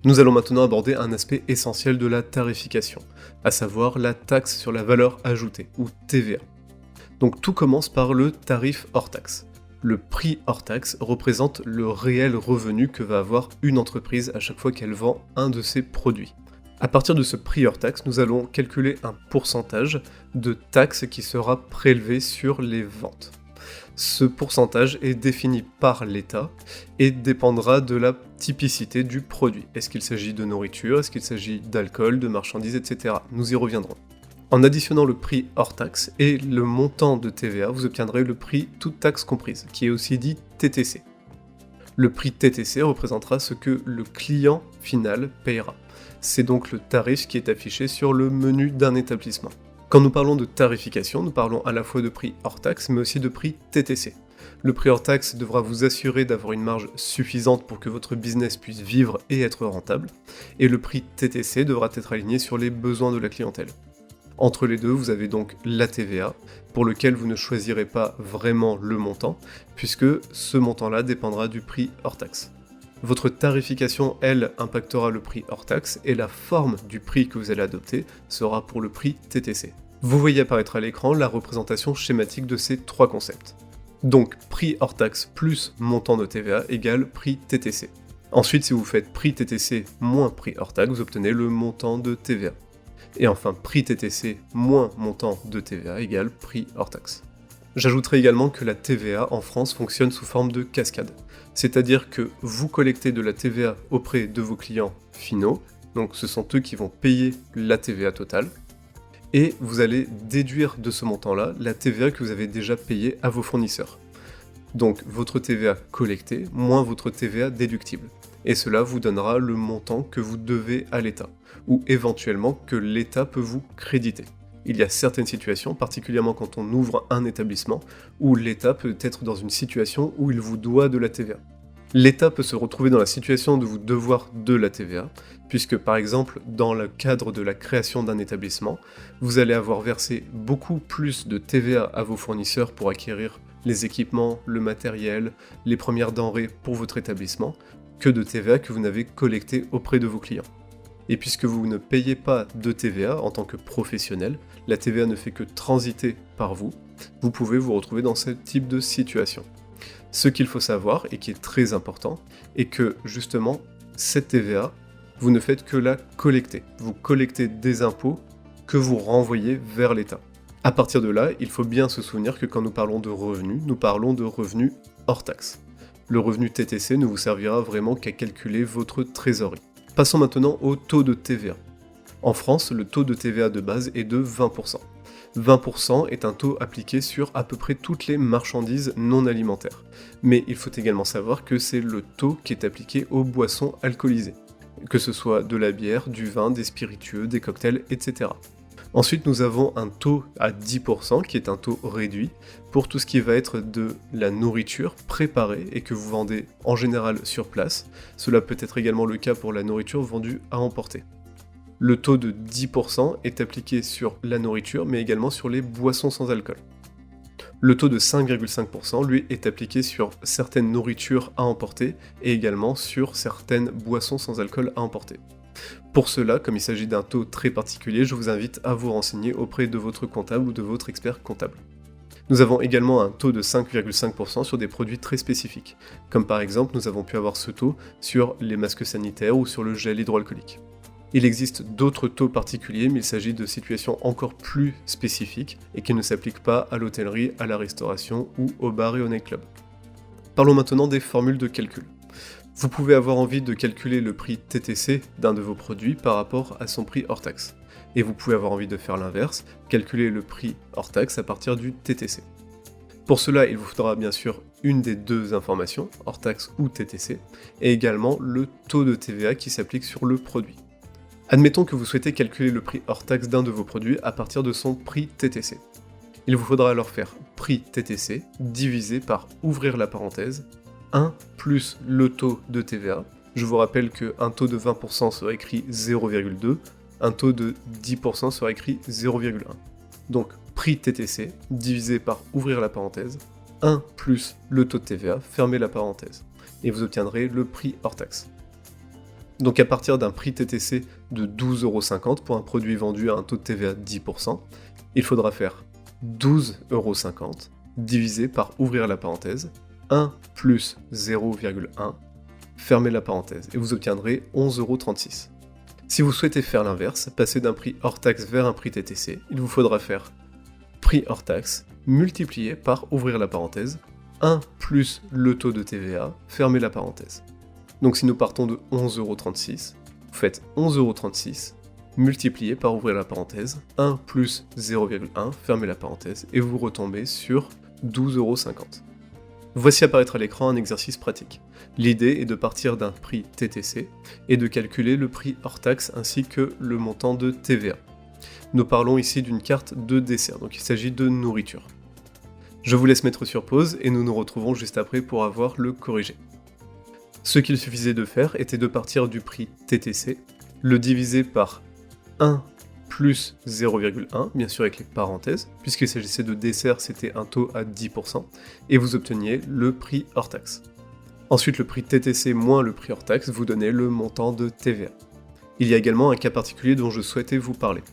Nous allons maintenant aborder un aspect essentiel de la tarification, à savoir la taxe sur la valeur ajoutée, ou TVA. Donc tout commence par le tarif hors taxe. Le prix hors taxe représente le réel revenu que va avoir une entreprise à chaque fois qu'elle vend un de ses produits. À partir de ce prix hors taxe, nous allons calculer un pourcentage de taxe qui sera prélevé sur les ventes. Ce pourcentage est défini par l'État et dépendra de la typicité du produit. Est-ce qu'il s'agit de nourriture, est-ce qu'il s'agit d'alcool, de marchandises, etc. Nous y reviendrons. En additionnant le prix hors taxe et le montant de TVA, vous obtiendrez le prix toute taxe comprise, qui est aussi dit TTC. Le prix TTC représentera ce que le client final payera. C'est donc le tarif qui est affiché sur le menu d'un établissement. Quand nous parlons de tarification, nous parlons à la fois de prix hors taxe, mais aussi de prix TTC. Le prix hors taxe devra vous assurer d'avoir une marge suffisante pour que votre business puisse vivre et être rentable, et le prix TTC devra être aligné sur les besoins de la clientèle. Entre les deux, vous avez donc la TVA, pour lequel vous ne choisirez pas vraiment le montant, puisque ce montant-là dépendra du prix hors taxe. Votre tarification, elle, impactera le prix hors taxe, et la forme du prix que vous allez adopter sera pour le prix TTC. Vous voyez apparaître à l'écran la représentation schématique de ces trois concepts. Donc, prix hors taxe plus montant de TVA égale prix TTC. Ensuite, si vous faites prix TTC moins prix hors taxe, vous obtenez le montant de TVA. Et enfin, prix TTC moins montant de TVA égale prix hors taxe. J'ajouterai également que la TVA en France fonctionne sous forme de cascade. C'est-à-dire que vous collectez de la TVA auprès de vos clients finaux, donc ce sont eux qui vont payer la TVA totale, et vous allez déduire de ce montant-là la TVA que vous avez déjà payée à vos fournisseurs. Donc votre TVA collectée moins votre TVA déductible. Et cela vous donnera le montant que vous devez à l'État, ou éventuellement que l'État peut vous créditer. Il y a certaines situations, particulièrement quand on ouvre un établissement, où l'État peut être dans une situation où il vous doit de la TVA. L'État peut se retrouver dans la situation de vous devoir de la TVA, puisque par exemple, dans le cadre de la création d'un établissement, vous allez avoir versé beaucoup plus de TVA à vos fournisseurs pour acquérir les équipements, le matériel, les premières denrées pour votre établissement, que de TVA que vous n'avez collecté auprès de vos clients. Et puisque vous ne payez pas de TVA en tant que professionnel, la TVA ne fait que transiter par vous, vous pouvez vous retrouver dans ce type de situation. Ce qu'il faut savoir, et qui est très important, est que justement, cette TVA, vous ne faites que la collecter. Vous collectez des impôts que vous renvoyez vers l'État. À partir de là, il faut bien se souvenir que quand nous parlons de revenus, nous parlons de revenus hors taxe. Le revenu TTC ne vous servira vraiment qu'à calculer votre trésorerie. Passons maintenant au taux de TVA. En France, le taux de TVA de base est de 20%. 20% est un taux appliqué sur à peu près toutes les marchandises non alimentaires. Mais il faut également savoir que c'est le taux qui est appliqué aux boissons alcoolisées, que ce soit de la bière, du vin, des spiritueux, des cocktails, etc. Ensuite, nous avons un taux à 10% qui est un taux réduit pour tout ce qui va être de la nourriture préparée et que vous vendez en général sur place. Cela peut être également le cas pour la nourriture vendue à emporter. Le taux de 10% est appliqué sur la nourriture mais également sur les boissons sans alcool. Le taux de 5,5% lui est appliqué sur certaines nourritures à emporter et également sur certaines boissons sans alcool à emporter. Pour cela, comme il s'agit d'un taux très particulier, je vous invite à vous renseigner auprès de votre comptable ou de votre expert comptable. Nous avons également un taux de 5,5% sur des produits très spécifiques, comme par exemple nous avons pu avoir ce taux sur les masques sanitaires ou sur le gel hydroalcoolique. Il existe d'autres taux particuliers, mais il s'agit de situations encore plus spécifiques et qui ne s'appliquent pas à l'hôtellerie, à la restauration ou au bar et au nightclub. Parlons maintenant des formules de calcul. Vous pouvez avoir envie de calculer le prix TTC d'un de vos produits par rapport à son prix hors taxe. Et vous pouvez avoir envie de faire l'inverse, calculer le prix hors taxe à partir du TTC. Pour cela, il vous faudra bien sûr une des deux informations, hors taxe ou TTC, et également le taux de TVA qui s'applique sur le produit. Admettons que vous souhaitez calculer le prix hors taxe d'un de vos produits à partir de son prix TTC. Il vous faudra alors faire prix TTC divisé par, ouvrir la parenthèse, 1 plus le taux de TVA. Je vous rappelle qu'un taux de 20% sera écrit 0,2, un taux de 10% sera écrit 0,1. Donc prix TTC divisé par, ouvrir la parenthèse, 1 plus le taux de TVA, fermez la parenthèse. Et vous obtiendrez le prix hors taxe. Donc à partir d'un prix TTC de 12,50 € pour un produit vendu à un taux de TVA de 10%, il faudra faire 12,50 € divisé par ouvrir la parenthèse, 1 plus 0,1, fermer la parenthèse, et vous obtiendrez 11,36 €. Si vous souhaitez faire l'inverse, passer d'un prix hors taxe vers un prix TTC, il vous faudra faire prix hors taxe multiplié par ouvrir la parenthèse, 1 plus le taux de TVA, fermer la parenthèse. Donc si nous partons de 11,36 €, vous faites 11,36 € multiplié par ouvrir la parenthèse, 1 plus 0,1, fermez la parenthèse, et vous retombez sur 12,50 €. Voici apparaître à l'écran un exercice pratique. L'idée est de partir d'un prix TTC et de calculer le prix hors taxe ainsi que le montant de TVA. Nous parlons ici d'une carte de dessert, donc il s'agit de nourriture. Je vous laisse mettre sur pause et nous nous retrouvons juste après pour avoir le corrigé. Ce qu'il suffisait de faire était de partir du prix TTC, le diviser par 1 plus 0,1, bien sûr avec les parenthèses, puisqu'il s'agissait de dessert, c'était un taux à 10%, et vous obteniez le prix hors taxe. Ensuite, le prix TTC moins le prix hors taxe vous donnait le montant de TVA. Il y a également un cas particulier dont je souhaitais vous parler.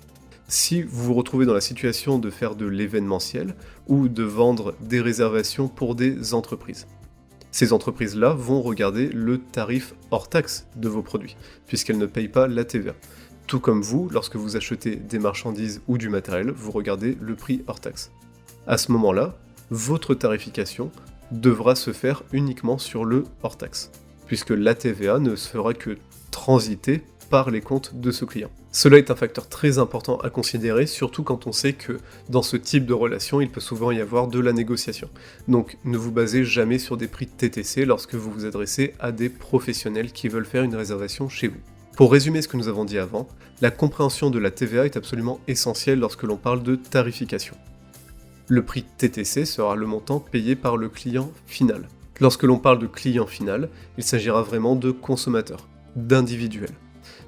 Si vous vous retrouvez dans la situation de faire de l'événementiel ou de vendre des réservations pour des entreprises, ces entreprises-là vont regarder le tarif hors taxe de vos produits, puisqu'elles ne payent pas la TVA. Tout comme vous, lorsque vous achetez des marchandises ou du matériel, vous regardez le prix hors taxe. À ce moment-là, votre tarification devra se faire uniquement sur le hors taxe, puisque la TVA ne se fera que transiter par les comptes de ce client. Cela est un facteur très important à considérer, surtout quand on sait que dans ce type de relation, il peut souvent y avoir de la négociation. Donc ne vous basez jamais sur des prix TTC lorsque vous vous adressez à des professionnels qui veulent faire une réservation chez vous. Pour résumer ce que nous avons dit avant, la compréhension de la TVA est absolument essentielle lorsque l'on parle de tarification. Le prix TTC sera le montant payé par le client final. Lorsque l'on parle de client final, il s'agira vraiment de consommateurs, d'individuels.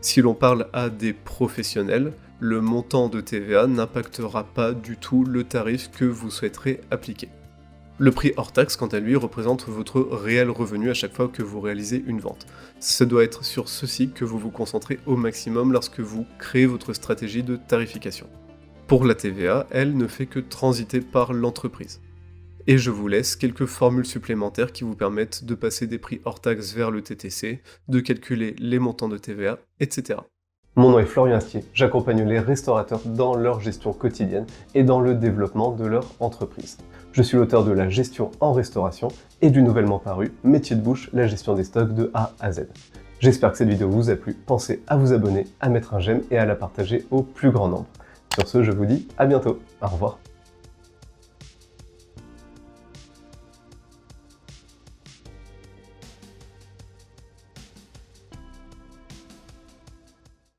Si l'on parle à des professionnels, le montant de TVA n'impactera pas du tout le tarif que vous souhaiterez appliquer. Le prix hors taxe, quant à lui, représente votre réel revenu à chaque fois que vous réalisez une vente. Ce doit être sur ceci que vous vous concentrez au maximum lorsque vous créez votre stratégie de tarification. Pour la TVA, elle ne fait que transiter par l'entreprise. Et je vous laisse quelques formules supplémentaires qui vous permettent de passer des prix hors taxe vers le TTC, de calculer les montants de TVA, etc. Mon nom est Florian Astier, j'accompagne les restaurateurs dans leur gestion quotidienne et dans le développement de leur entreprise. Je suis l'auteur de La gestion en restauration et du nouvellement paru Métier de bouche, la gestion des stocks de A à Z. J'espère que cette vidéo vous a plu, pensez à vous abonner, à mettre un j'aime et à la partager au plus grand nombre. Sur ce, je vous dis à bientôt, au revoir.